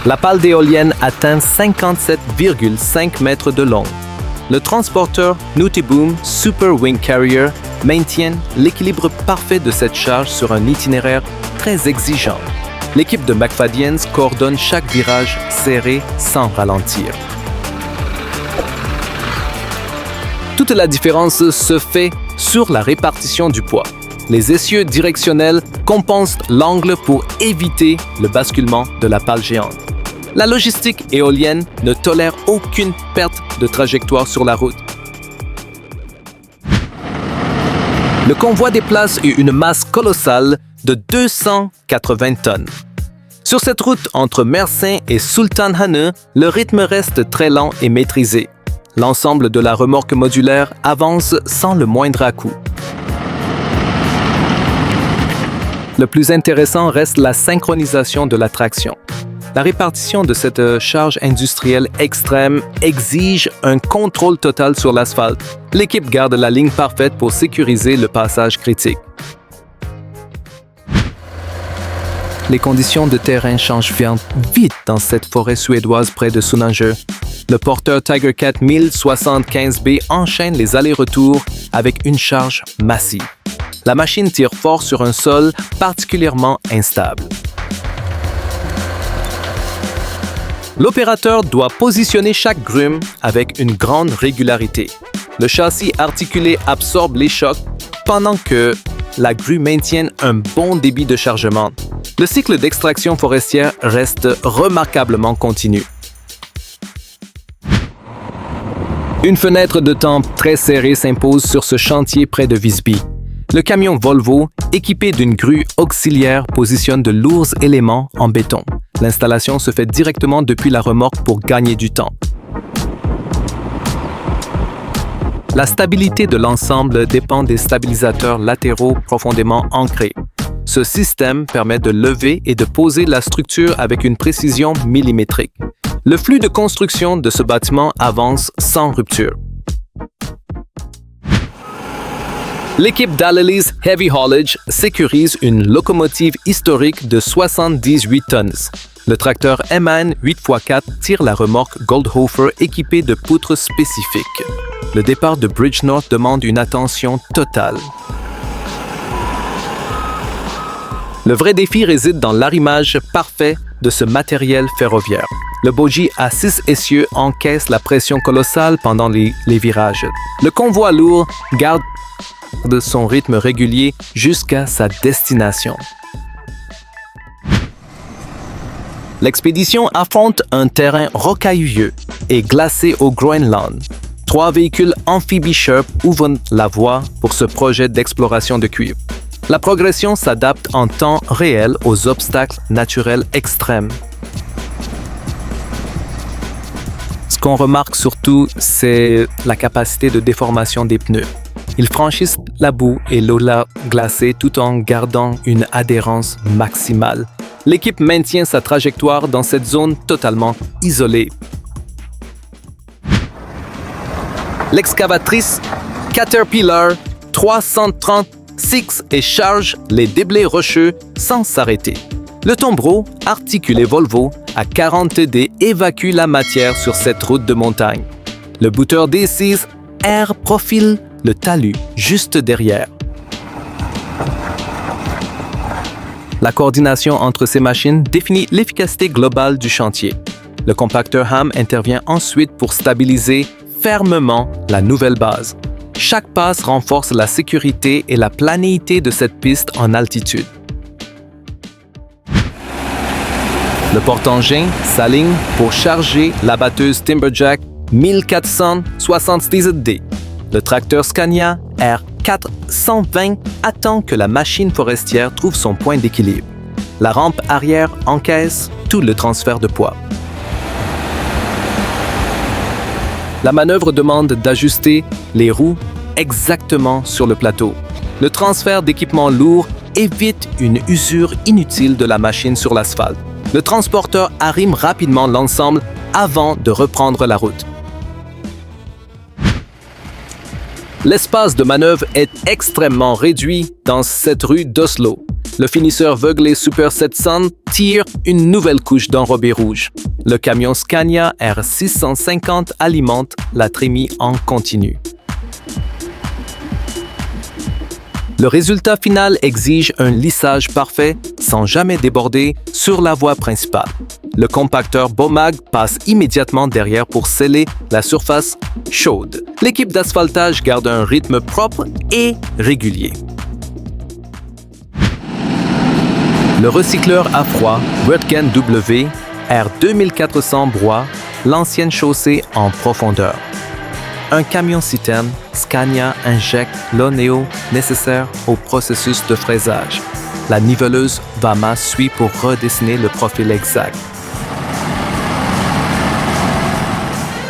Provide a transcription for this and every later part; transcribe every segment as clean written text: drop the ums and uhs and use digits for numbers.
La pale d'éolienne atteint 57,5 mètres de long. Le transporteur Nutiboom Super Wing Carrier maintient l'équilibre parfait de cette charge sur un itinéraire très exigeant. L'équipe de McFadyen's coordonne chaque virage serré sans ralentir. Toute la différence se fait sur la répartition du poids. Les essieux directionnels compensent l'angle pour éviter le basculement de la pale géante. La logistique éolienne ne tolère aucune perte de trajectoire sur la route. Le convoi déplace une masse colossale de 280 tonnes. Sur cette route entre Mersin et Sultanhanı, le rythme reste très lent et maîtrisé. L'ensemble de la remorque modulaire avance sans le moindre à-coup. Le plus intéressant reste la synchronisation de la traction. La répartition de cette charge industrielle extrême exige un contrôle total sur l'asphalte. L'équipe garde la ligne parfaite pour sécuriser le passage critique. Les conditions de terrain changent vite dans cette forêt suédoise près de Sunninge. Le porteur Tiger Cat 1075B enchaîne les allers-retours avec une charge massive. La machine tire fort sur un sol particulièrement instable. L'opérateur doit positionner chaque grume avec une grande régularité. Le châssis articulé absorbe les chocs pendant que la grue maintient un bon débit de chargement. Le cycle d'extraction forestière reste remarquablement continu. Une fenêtre de temps très serrée s'impose sur ce chantier près de Visby. Le camion Volvo, équipé d'une grue auxiliaire, positionne de lourds éléments en béton. L'installation se fait directement depuis la remorque pour gagner du temps. La stabilité de l'ensemble dépend des stabilisateurs latéraux profondément ancrés. Ce système permet de lever et de poser la structure avec une précision millimétrique. Le flux de construction de ce bâtiment avance sans rupture. L'équipe d'Allely's Heavy Haulage sécurise une locomotive historique de 78 tonnes. Le tracteur MAN 8x4 tire la remorque Goldhofer équipée de poutres spécifiques. Le départ de Bridgnorth demande une attention totale. Le vrai défi réside dans l'arrimage parfait de ce matériel ferroviaire. Le bogie à 6 essieux encaisse la pression colossale pendant les virages. Le convoi lourd garde son rythme régulier jusqu'à sa destination. L'expédition affronte un terrain rocailleux et glacé au Groenland. 3 véhicules amphibies Sherp ouvrent la voie pour ce projet d'exploration de cuivre. La progression s'adapte en temps réel aux obstacles naturels extrêmes. Ce qu'on remarque surtout, c'est la capacité de déformation des pneus. Ils franchissent la boue et l'eau glacée tout en gardant une adhérence maximale. L'équipe maintient sa trajectoire dans cette zone totalement isolée. L'excavatrice Caterpillar 336 et charge les déblais rocheux sans s'arrêter. Le tombereau, articulé Volvo, à 40 TD évacue la matière sur cette route de montagne. Le booter D6 R profile le talus juste derrière. La coordination entre ces machines définit l'efficacité globale du chantier. Le compacteur Ham intervient ensuite pour stabiliser fermement la nouvelle base. Chaque passe renforce la sécurité et la planéité de cette piste en altitude. Le porte-engin s'aligne pour charger la batteuse Timberjack 1470D. Le tracteur Scania R420 attend que la machine forestière trouve son point d'équilibre. La rampe arrière encaisse tout le transfert de poids. La manœuvre demande d'ajuster les roues exactement sur le plateau. Le transfert d'équipements lourds évite une usure inutile de la machine sur l'asphalte. Le transporteur arrime rapidement l'ensemble avant de reprendre la route. L'espace de manœuvre est extrêmement réduit dans cette rue d'Oslo. Le finisseur Voegelé Super 700 tire une nouvelle couche d'enrobé rouge. Le camion Scania R650 alimente la trémie en continu. Le résultat final exige un lissage parfait sans jamais déborder sur la voie principale. Le compacteur Bomag passe immédiatement derrière pour sceller la surface chaude. L'équipe d'asphaltage garde un rythme propre et régulier. Le recycleur à froid Röntgen W R2400 broie l'ancienne chaussée en profondeur. Un camion-citerne Scania injecte l'eau nécessaire au processus de fraisage. La niveleuse Vama suit pour redessiner le profil exact.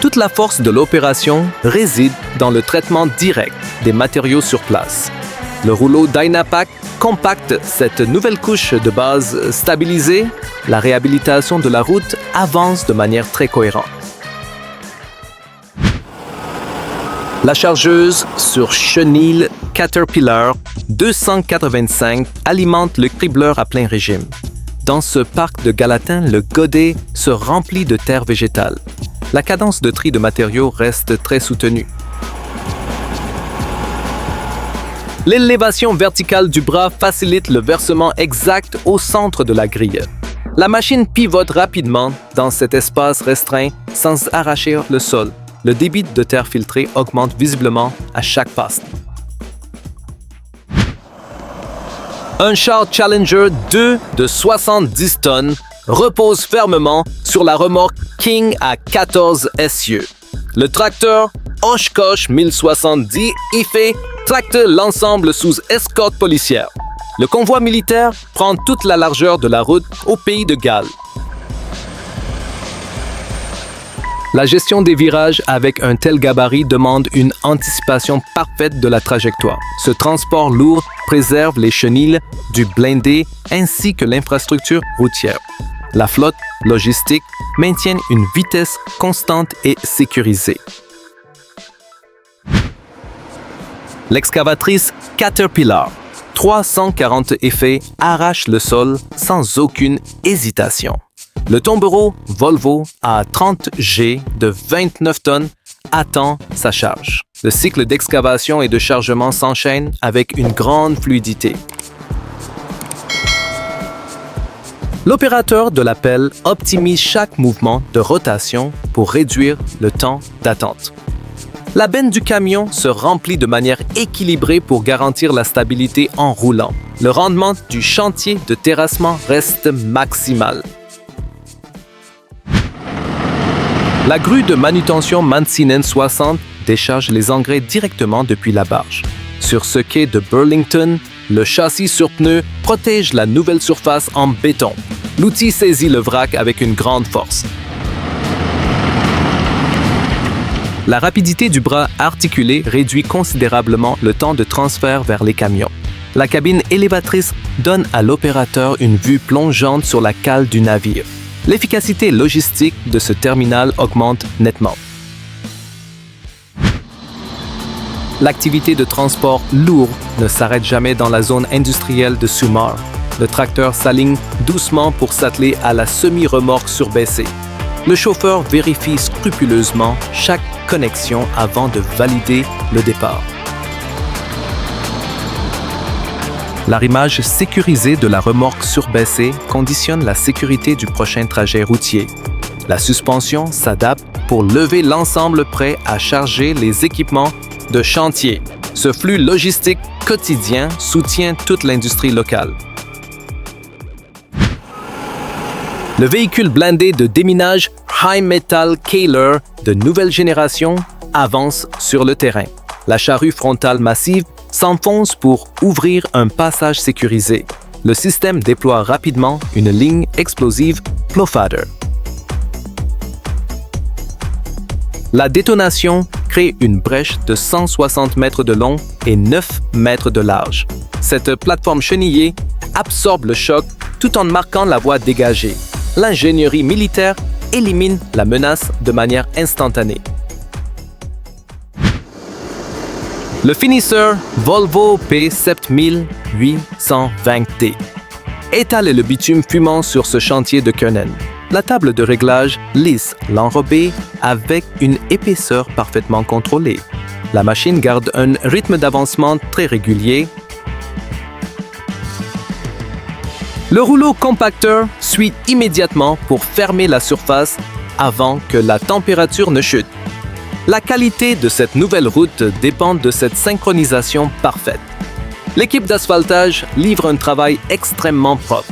Toute la force de l'opération réside dans le traitement direct des matériaux sur place. Le rouleau Dynapack compacte cette nouvelle couche de base stabilisée. La réhabilitation de la route avance de manière très cohérente. La chargeuse sur chenille Caterpillar 285 alimente le cribleur à plein régime. Dans ce parc de Gallatin, le godet se remplit de terre végétale. La cadence de tri de matériaux reste très soutenue. L'élévation verticale du bras facilite le versement exact au centre de la grille. La machine pivote rapidement dans cet espace restreint sans arracher le sol. Le débit de terre filtrée augmente visiblement à chaque passe. Un char Challenger 2 de 70 tonnes repose fermement sur la remorque King à 14 essieux. Le tracteur Oshkosh 1070 IFE tracte l'ensemble sous escorte policière. Le convoi militaire prend toute la largeur de la route au pays de Galles. La gestion des virages avec un tel gabarit demande une anticipation parfaite de la trajectoire. Ce transport lourd préserve les chenilles du blindé ainsi que l'infrastructure routière. La flotte logistique maintient une vitesse constante et sécurisée. L'excavatrice Caterpillar 340 effets arrache le sol sans aucune hésitation. Le tombereau Volvo A30G de 29 tonnes attend sa charge. Le cycle d'excavation et de chargement s'enchaîne avec une grande fluidité. L'opérateur de la pelle optimise chaque mouvement de rotation pour réduire le temps d'attente. La benne du camion se remplit de manière équilibrée pour garantir la stabilité en roulant. Le rendement du chantier de terrassement reste maximal. La grue de manutention Mansinen 60 décharge les engrais directement depuis la barge. Sur ce quai de Burlington, le châssis sur pneus protège la nouvelle surface en béton. L'outil saisit le vrac avec une grande force. La rapidité du bras articulé réduit considérablement le temps de transfert vers les camions. La cabine élévatrice donne à l'opérateur une vue plongeante sur la cale du navire. L'efficacité logistique de ce terminal augmente nettement. L'activité de transport lourd ne s'arrête jamais dans la zone industrielle de Sumar. Le tracteur s'aligne doucement pour s'atteler à la semi-remorque surbaissée. Le chauffeur vérifie scrupuleusement chaque connexion avant de valider le départ. L'arrimage sécurisé de la remorque surbaissée conditionne la sécurité du prochain trajet routier. La suspension s'adapte pour lever l'ensemble prêt à charger les équipements de chantier. Ce flux logistique quotidien soutient toute l'industrie locale. Le véhicule blindé de déminage High Metal Caler de nouvelle génération avance sur le terrain. La charrue frontale massive s'enfonce pour ouvrir un passage sécurisé. Le système déploie rapidement une ligne explosive Plofader. La détonation crée une brèche de 160 mètres de long et 9 mètres de large. Cette plateforme chenillée absorbe le choc tout en marquant la voie dégagée. L'ingénierie militaire élimine la menace de manière instantanée. Le finisseur Volvo P7820D étale le bitume fumant sur ce chantier de Koenen. La table de réglage lisse l'enrobé avec une épaisseur parfaitement contrôlée. La machine garde un rythme d'avancement très régulier. Le rouleau compacteur suit immédiatement pour fermer la surface avant que la température ne chute. La qualité de cette nouvelle route dépend de cette synchronisation parfaite. L'équipe d'asphaltage livre un travail extrêmement propre.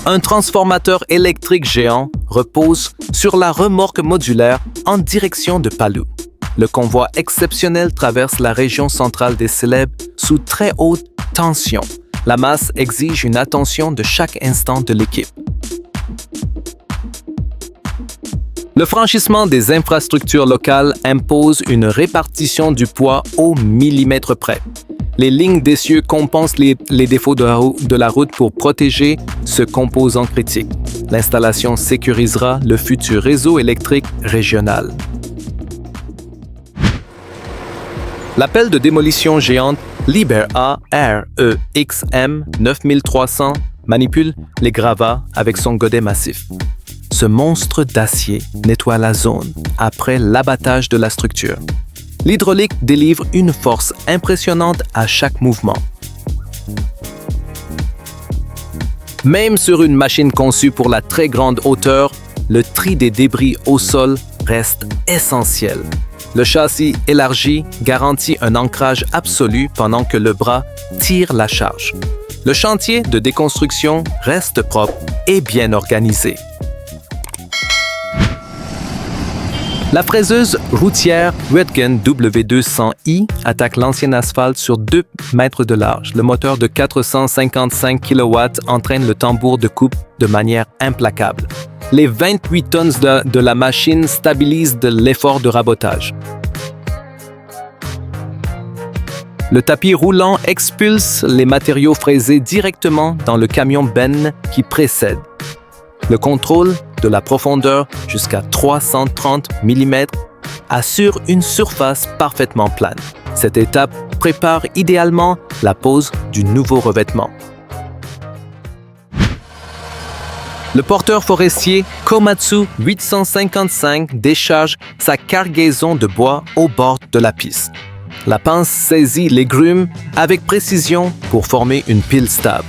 Un transformateur électrique géant repose sur la remorque modulaire en direction de Palu. Le convoi exceptionnel traverse la région centrale des Célèbres sous très haute tension. La masse exige une attention de chaque instant de l'équipe. Le franchissement des infrastructures locales impose une répartition du poids au millimètre près. Les lignes d'essieu compensent les défauts de la route pour protéger ce composant critique. L'installation sécurisera le futur réseau électrique régional. La pelle de démolition géante Liebherr AREXM 9300 manipule les gravats avec son godet massif. Ce monstre d'acier nettoie la zone après l'abattage de la structure. L'hydraulique délivre une force impressionnante à chaque mouvement. Même sur une machine conçue pour la très grande hauteur, le tri des débris au sol reste essentiel. Le châssis élargi garantit un ancrage absolu pendant que le bras tire la charge. Le chantier de déconstruction reste propre et bien organisé. La fraiseuse routière Röntgen W200i attaque l'ancien asphalte sur 2 mètres de large. Le moteur de 455 kW entraîne le tambour de coupe de manière implacable. Les 28 tonnes de la machine stabilisent l'effort de rabotage. Le tapis roulant expulse les matériaux fraisés directement dans le camion benne qui précède. Le contrôle de la profondeur jusqu'à 330 mm assure une surface parfaitement plane. Cette étape prépare idéalement la pose du nouveau revêtement. Le porteur forestier Komatsu 855 décharge sa cargaison de bois au bord de la piste. La pince saisit les grumes avec précision pour former une pile stable.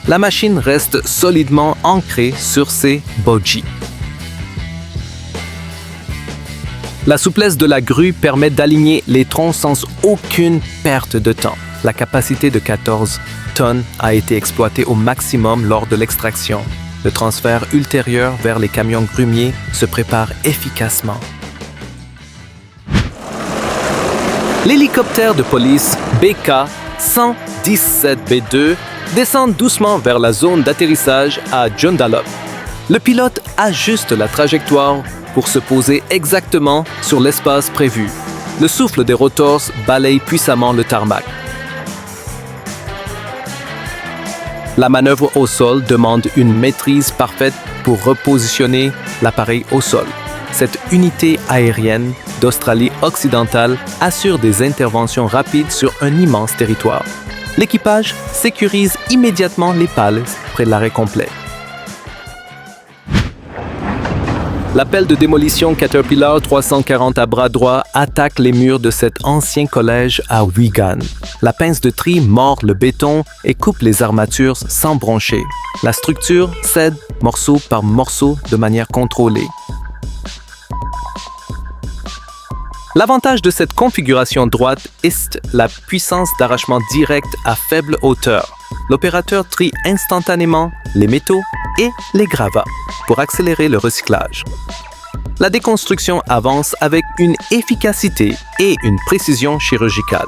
La machine reste solidement ancrée sur ses bogies. La souplesse de la grue permet d'aligner les troncs sans aucune perte de temps. La capacité de 14 tonnes a été exploitée au maximum lors de l'extraction. Le transfert ultérieur vers les camions grumiers se prépare efficacement. L'hélicoptère de police BK-117B2 descend doucement vers la zone d'atterrissage à Joondalup. Le pilote ajuste la trajectoire pour se poser exactement sur l'espace prévu. Le souffle des rotors balaye puissamment le tarmac. La manœuvre au sol demande une maîtrise parfaite pour repositionner l'appareil au sol. Cette unité aérienne d'Australie occidentale assure des interventions rapides sur un immense territoire. L'équipage sécurise immédiatement les pales près de l'arrêt complet. La pelle de démolition Caterpillar 340 à bras droit attaque les murs de cet ancien collège à Wigan. La pince de tri mord le béton et coupe les armatures sans broncher. La structure cède morceau par morceau de manière contrôlée. L'avantage de cette configuration droite est la puissance d'arrachement direct à faible hauteur. L'opérateur trie instantanément les métaux et les gravats pour accélérer le recyclage. La déconstruction avance avec une efficacité et une précision chirurgicale.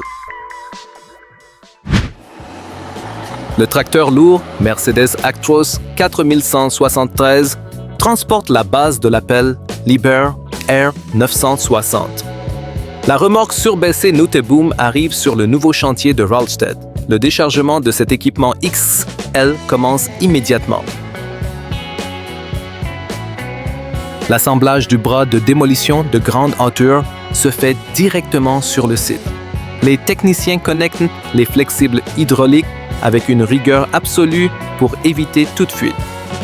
Le tracteur lourd Mercedes Actros 4173 transporte la base de la pelle Liebherr R960. La remorque surbaissée Noteboom arrive sur le nouveau chantier de Ralstead. Le déchargement de cet équipement XL commence immédiatement. L'assemblage du bras de démolition de grande hauteur se fait directement sur le site. Les techniciens connectent les flexibles hydrauliques avec une rigueur absolue pour éviter toute fuite.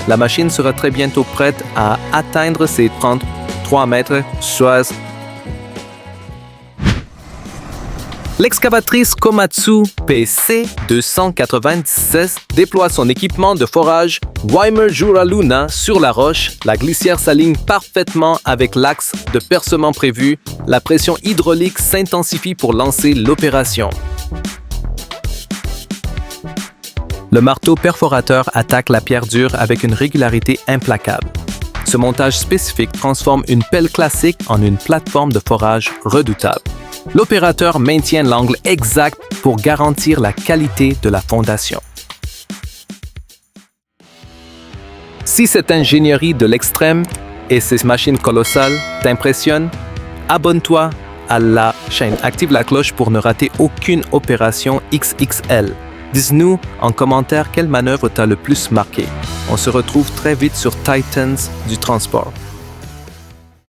La machine sera très bientôt prête à atteindre ses 33 mètres, soit. L'excavatrice Komatsu PC 296 déploie son équipement de forage Weimer Jura Luna sur la roche. La glissière s'aligne parfaitement avec l'axe de percement prévu. La pression hydraulique s'intensifie pour lancer l'opération. Le marteau perforateur attaque la pierre dure avec une régularité implacable. Ce montage spécifique transforme une pelle classique en une plateforme de forage redoutable. L'opérateur maintient l'angle exact pour garantir la qualité de la fondation. Si cette ingénierie de l'extrême et ces machines colossales t'impressionnent, abonne-toi à la chaîne, active la cloche pour ne rater aucune opération XXL. Dis-nous en commentaire quelle manœuvre t'a le plus marqué. On se retrouve très vite sur Titans du transport.